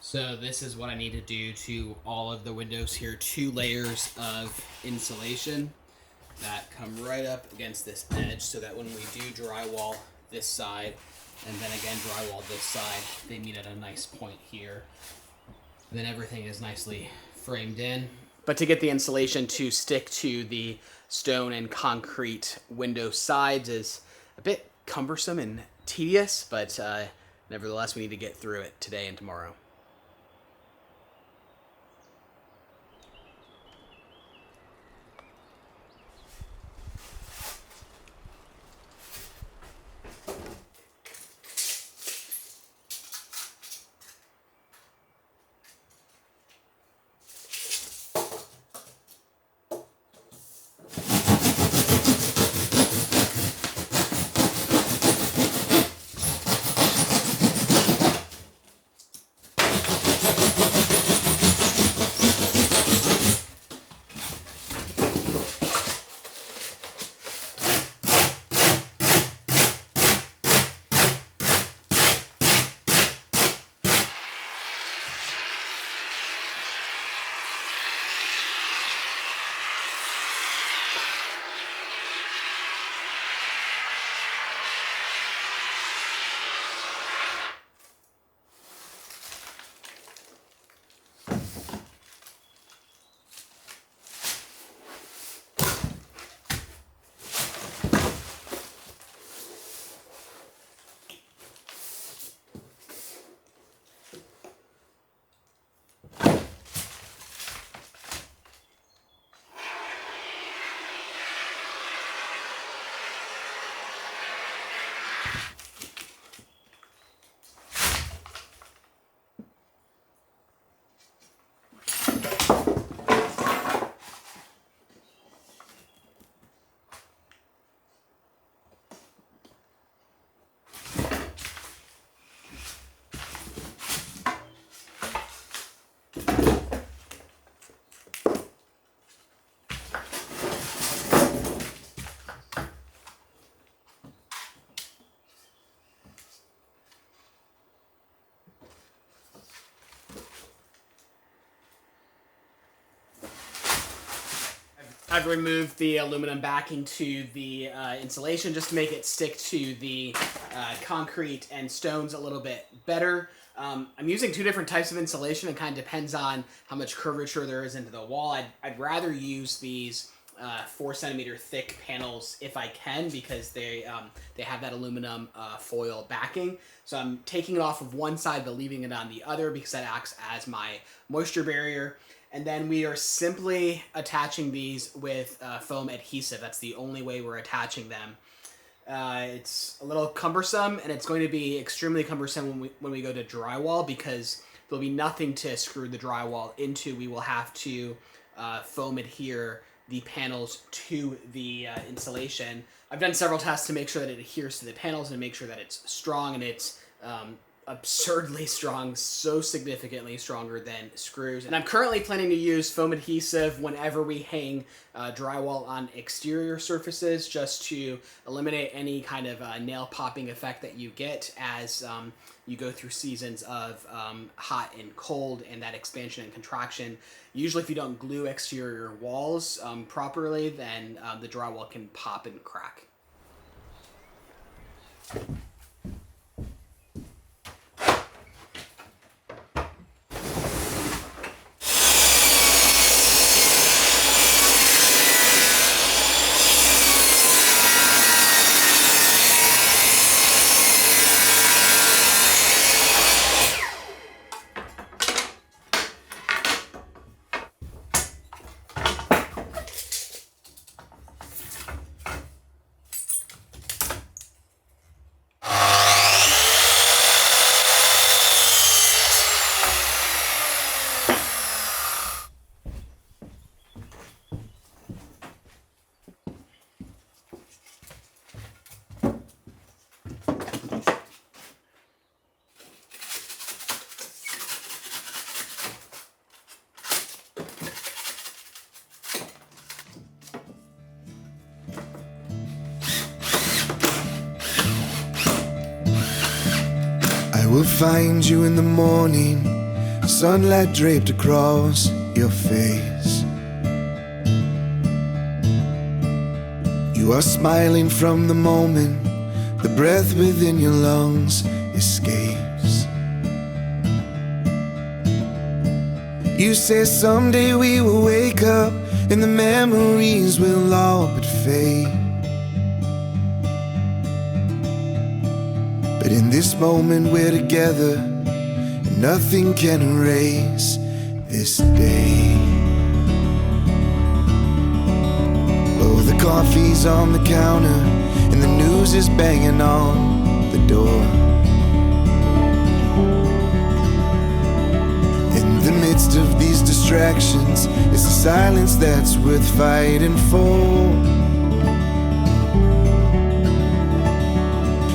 So this is what I need to do to all of the windows here. 2 layers of insulation that come right up against this edge so that when we do drywall this side and then again drywall this side, they meet at a nice point here. And then everything is nicely framed in. But to get the insulation to stick to the stone and concrete window sides is a bit cumbersome and tedious, but nevertheless we need to get through it today and tomorrow. I've removed the aluminum backing to the insulation just to make it stick to the concrete and stones a little bit better. I'm using 2 different types of insulation. It kind of depends on how much curvature there is into the wall. I'd rather use these 4 centimeter thick panels if I can because they have that aluminum foil backing. So I'm taking it off of one side but leaving it on the other because that acts as my moisture barrier. And then we are simply attaching these with foam adhesive. That's the only way we're attaching them. It's a little cumbersome, and it's going to be extremely cumbersome when we go to drywall because there'll be nothing to screw the drywall into. We will have to foam adhere the panels to the insulation. I've done several tests to make sure that it adheres to the panels and make sure that it's strong, and it's absurdly strong, so significantly stronger than screws. And I'm currently planning to use foam adhesive whenever we hang drywall on exterior surfaces just to eliminate any kind of nail popping effect that you get as you go through seasons of hot and cold and that expansion and contraction. Usually if you don't glue exterior walls properly, then the drywall can pop and crack. I will find you in the morning, sunlight draped across your face. You are smiling from the moment the breath within your lungs escapes. You say someday we will wake up and the memories will all but fade. But in this moment we're together, and nothing can erase this day. Oh, the coffee's on the counter and the news is banging on the door. In the midst of these distractions, it's the silence that's worth fighting for.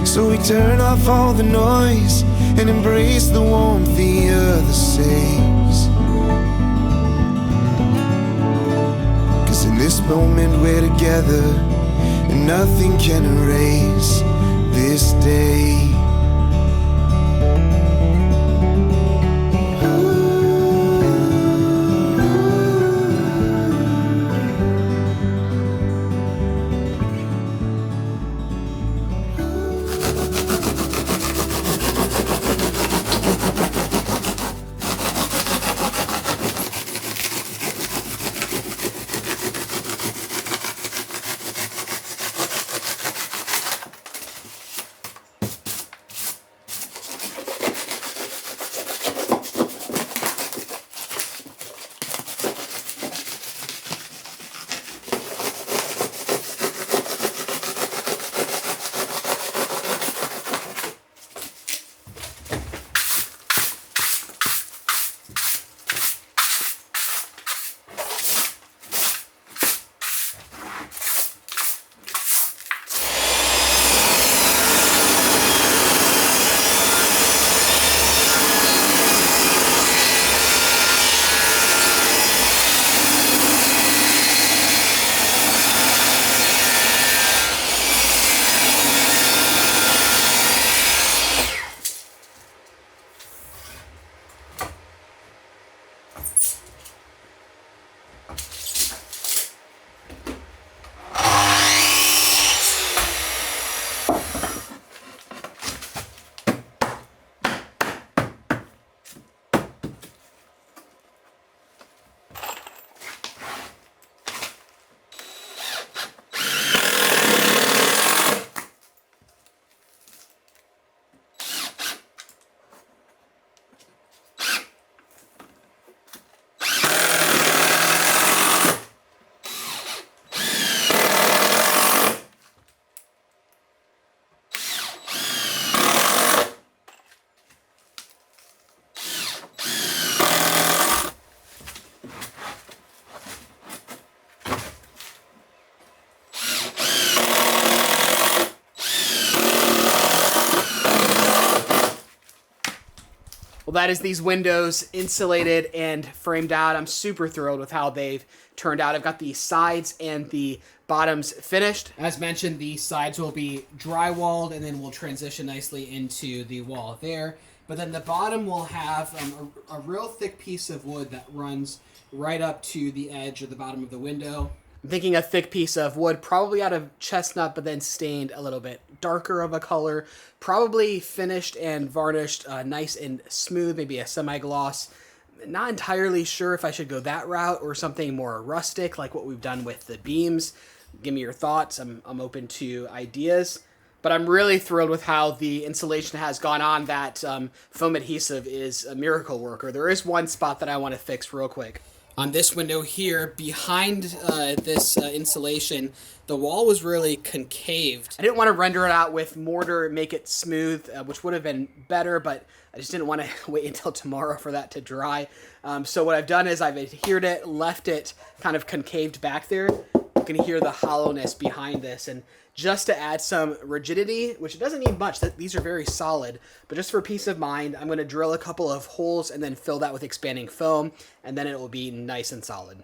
So we turn off all the noise and embrace the warmth the other saves. 'Cause in this moment we're together, and nothing can erase this day. Well, that is these windows insulated and framed out. I'm super thrilled with how they've turned out. I've got the sides and the bottoms finished. As mentioned, the sides will be drywalled and then we'll transition nicely into the wall there. But then the bottom will have a real thick piece of wood that runs right up to the edge of the bottom of the window. I'm thinking a thick piece of wood, probably out of chestnut, but then stained a little bit darker of a color. Probably finished and varnished nice and smooth, maybe a semi-gloss. Not entirely sure if I should go that route or something more rustic like what we've done with the beams. Give me your thoughts. I'm open to ideas. But I'm really thrilled with how the insulation has gone on. That foam adhesive is a miracle worker. There is one spot that I want to fix real quick. On this window here, behind this insulation, the wall was really concaved. I didn't want to render it out with mortar, make it smooth, which would have been better, but I just didn't want to wait until tomorrow for that to dry. So what I've done is I've adhered it, left it kind of concaved back there. You can hear the hollowness behind this, and just to add some rigidity, which doesn't need much, these are very solid, but just for peace of mind, I'm going to drill a couple of holes and then fill that with expanding foam, and then it will be nice and solid.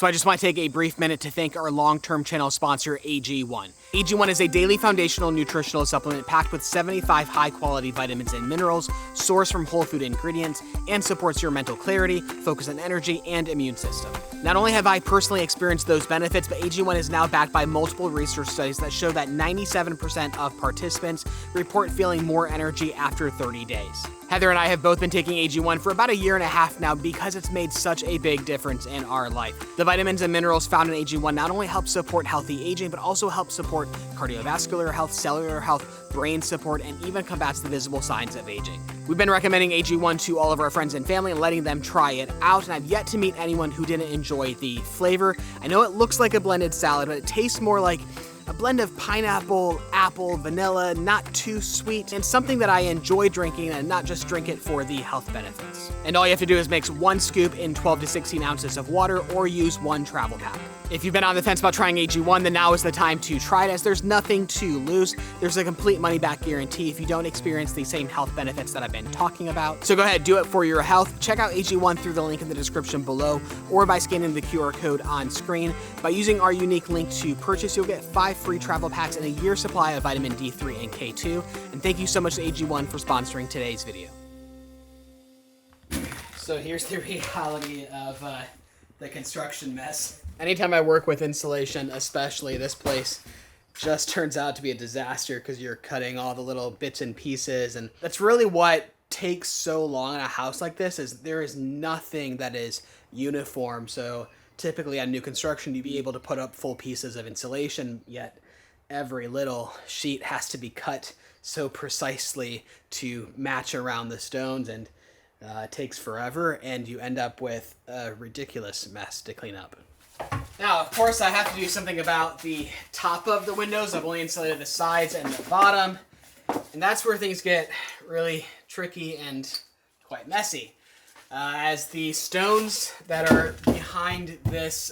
So I just want to take a brief minute to thank our long-term channel sponsor, AG1. AG1 is a daily foundational nutritional supplement packed with 75 high-quality vitamins and minerals, sourced from whole food ingredients, and supports your mental clarity, focus on energy, and immune system. Not only have I personally experienced those benefits, but AG1 is now backed by multiple research studies that show that 97% of participants report feeling more energy after 30 days. Heather and I have both been taking AG1 for about a year and a half now because it's made such a big difference in our life. The vitamins and minerals found in AG1 not only help support healthy aging, but also help support cardiovascular health, cellular health, brain support, and even combats the visible signs of aging. We've been recommending AG1 to all of our friends and family and letting them try it out, and I've yet to meet anyone who didn't enjoy the flavor. I know it looks like a blended salad, but it tastes more like a blend of pineapple, apple, vanilla, not too sweet, and something that I enjoy drinking and not just drink it for the health benefits. And all you have to do is mix 1 scoop in 12 to 16 ounces of water or use 1 travel pack. If you've been on the fence about trying AG1, then now is the time to try it, as there's nothing to lose. There's a complete money-back guarantee if you don't experience the same health benefits that I've been talking about. So go ahead, do it for your health. Check out AG1 through the link in the description below or by scanning the QR code on screen. By using our unique link to purchase, you'll get 5 free travel packs and a year's supply of vitamin D3 and K2. And thank you so much to AG1 for sponsoring today's video. So here's the reality of the construction mess. Anytime I work with insulation, especially, this place just turns out to be a disaster because you're cutting all the little bits and pieces. And that's really what takes so long in a house like this, is there is nothing that is uniform. So typically on new construction, you'd be able to put up full pieces of insulation, yet every little sheet has to be cut so precisely to match around the stones, and it takes forever, and you end up with a ridiculous mess to clean up. Now, of course, I have to do something about the top of the windows. I've only insulated the sides and the bottom, and that's where things get really tricky and quite messy. As the stones that are behind this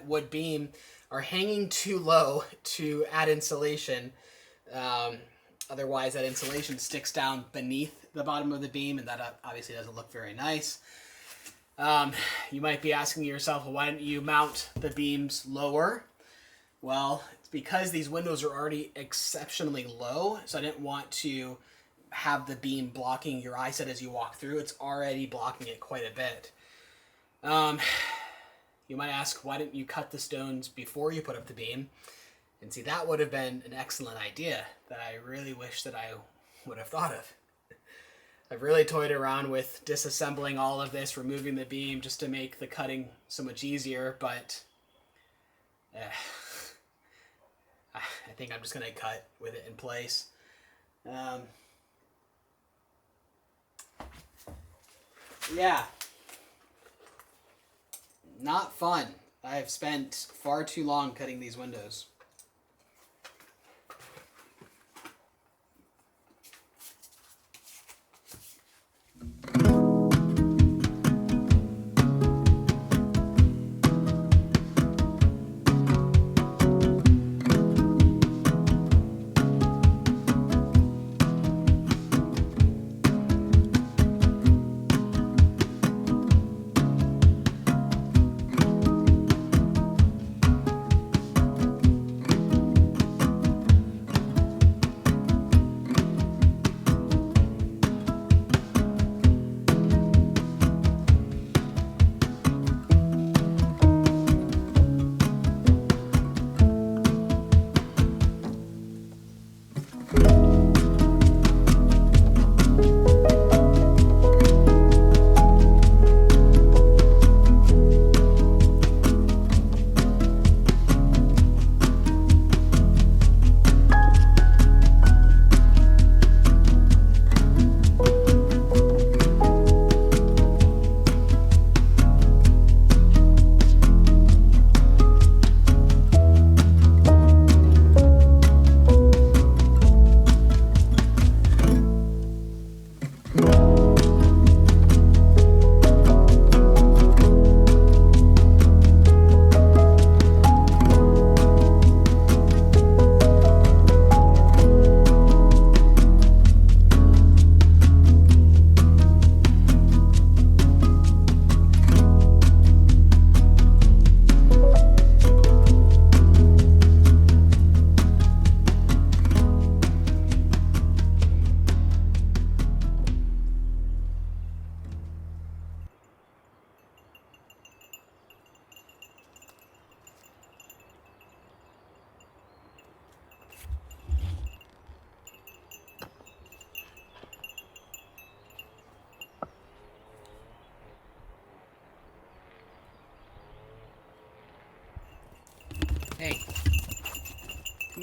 wood beam are hanging too low to add insulation. Otherwise, that insulation sticks down beneath the bottom of the beam, and that obviously doesn't look very nice. You might be asking yourself, well, why didn't you mount the beams lower? Well, it's because these windows are already exceptionally low, so I didn't want to have the beam blocking your eyesight as you walk through. It's already blocking it quite a bit. You might ask, why didn't you cut the stones before you put up the beam? And see, that would have been an excellent idea that I really wish that I would have thought of. I've really toyed around with disassembling all of this, removing the beam just to make the cutting so much easier, but I think I'm just going to cut with it in place. Yeah. Not fun. I've spent far too long cutting these windows.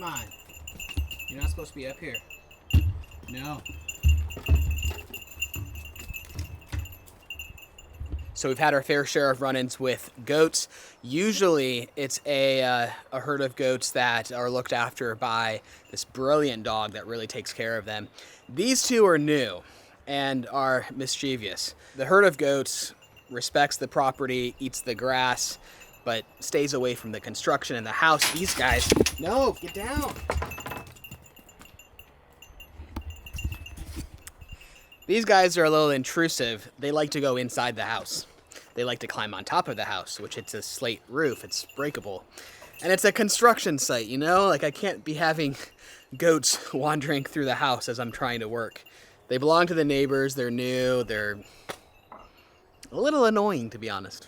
on. You're not supposed to be up here. No. So we've had our fair share of run-ins with goats. Usually it's a herd of goats that are looked after by this brilliant dog that really takes care of them. These two are new and are mischievous. The herd of goats respects the property, eats the grass, but stays away from the construction in the house. These guys, no, get down. These guys are a little intrusive. They like to go inside the house. They like to climb on top of the house, which it's a slate roof. It's breakable. And it's a construction site, you know? Like, I can't be having goats wandering through the house as I'm trying to work. They belong to the neighbors. They're new. They're a little annoying, to be honest.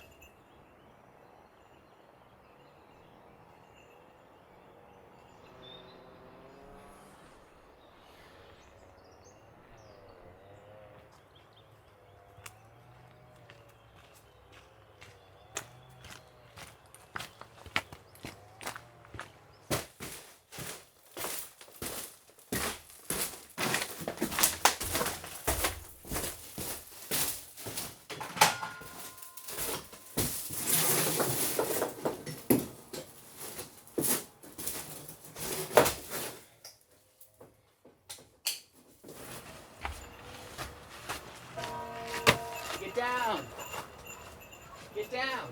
Get down. Get down.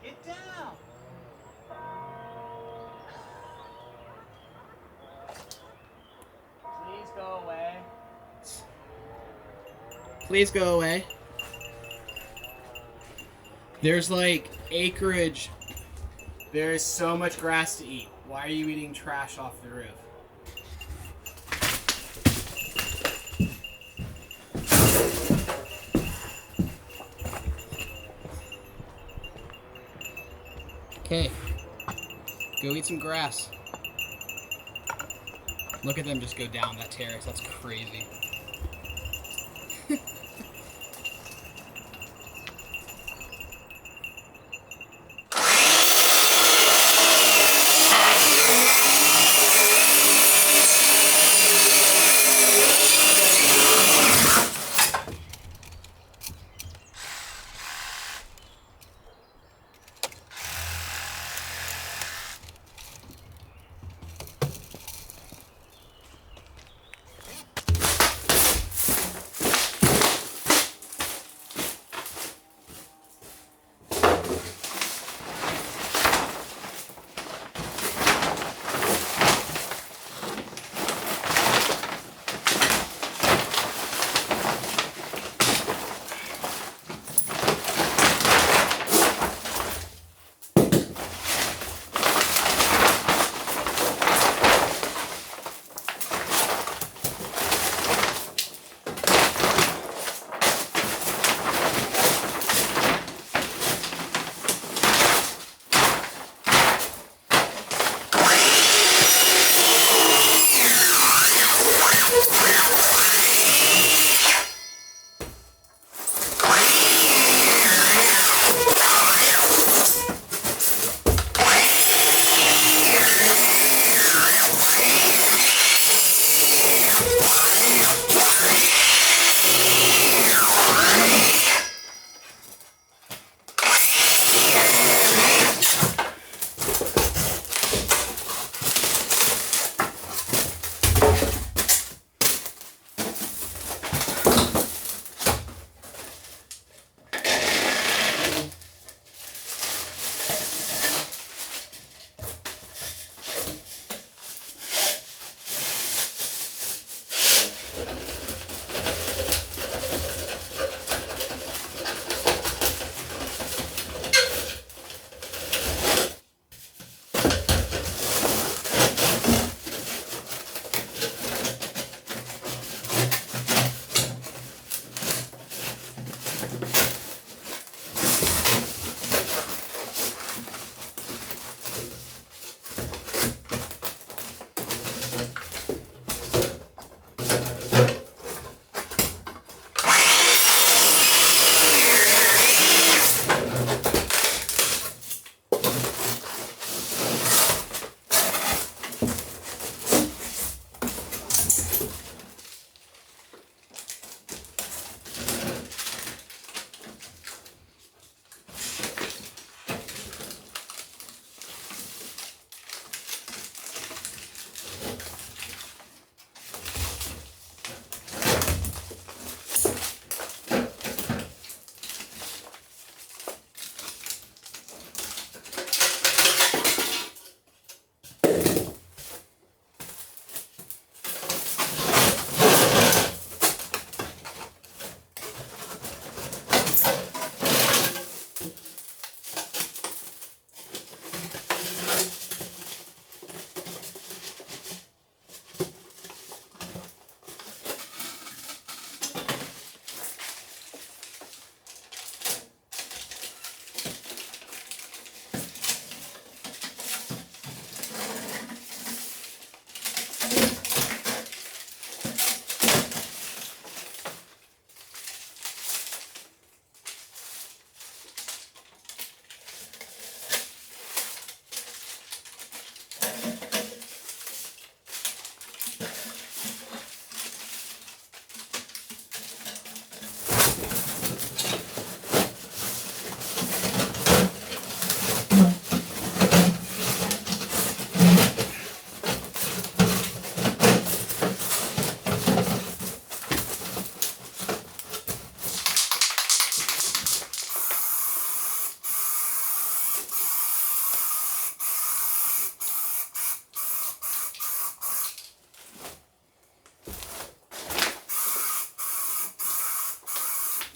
Get down. Please go away. Please go away. There's like acreage. There is so much grass to eat. Why are you eating trash off the roof? Okay, go eat some grass. Look at them just go down that terrace. That's crazy.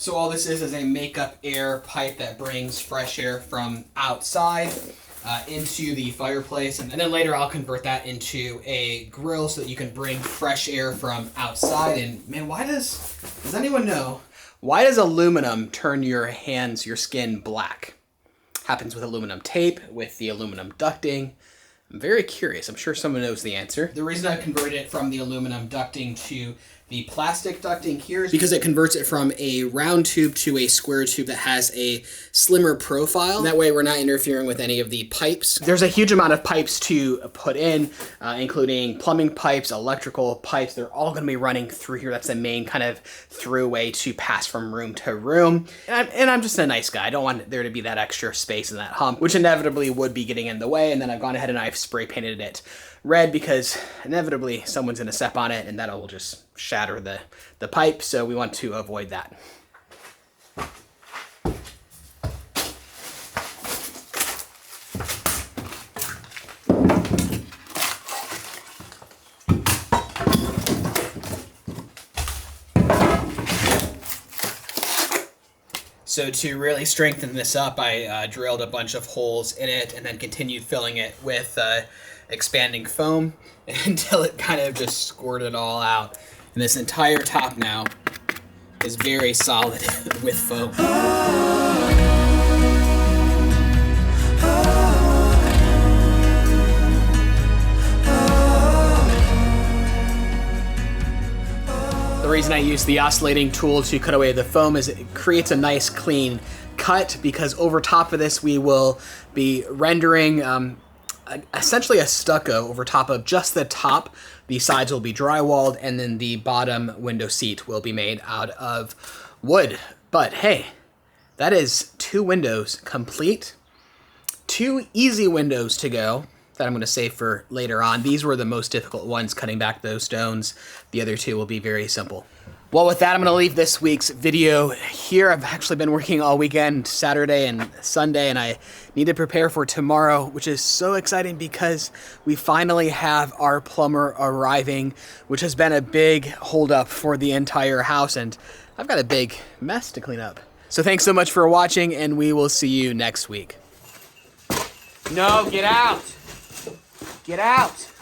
So all this is a makeup air pipe that brings fresh air from outside into the fireplace, and then later I'll convert that into a grill so that you can bring fresh air from outside. And man, does anyone know, why does aluminum turn your hands, your skin black? Happens with aluminum tape, with the aluminum ducting. I'm very curious. I'm sure someone knows the answer. The reason I converted it from the aluminum ducting to the plastic ducting here is because it converts it from a round tube to a square tube that has a slimmer profile. That way we're not interfering with any of the pipes. There's a huge amount of pipes to put in, including plumbing pipes, electrical pipes. They're all gonna be running through here. That's the main kind of throughway to pass from room to room. And I'm just a nice guy. I don't want there to be that extra space in that hump, which inevitably would be getting in the way. And then I've gone ahead and I've spray painted it red because inevitably someone's gonna step on it and that'll just shatter the pipe, so we want to avoid that. So to really strengthen this up, I drilled a bunch of holes in it and then continued filling it with expanding foam until it kind of just squirted it all out. And this entire top now is very solid with foam. The reason I use the oscillating tool to cut away the foam is it creates a nice clean cut, because over top of this we will be rendering essentially a stucco over top of just the top. The sides will be drywalled, and then the bottom window seat will be made out of wood. But hey, that is 2 windows complete. 2 easy windows to go that I'm going to save for later on. These were the most difficult ones, cutting back those stones. The other 2 will be very simple. Well, with that, I'm going to leave this week's video here. I've actually been working all weekend, Saturday and Sunday, and I need to prepare for tomorrow, which is so exciting because we finally have our plumber arriving, which has been a big holdup for the entire house, and I've got a big mess to clean up. So thanks so much for watching, and we will see you next week. No, get out! Get out!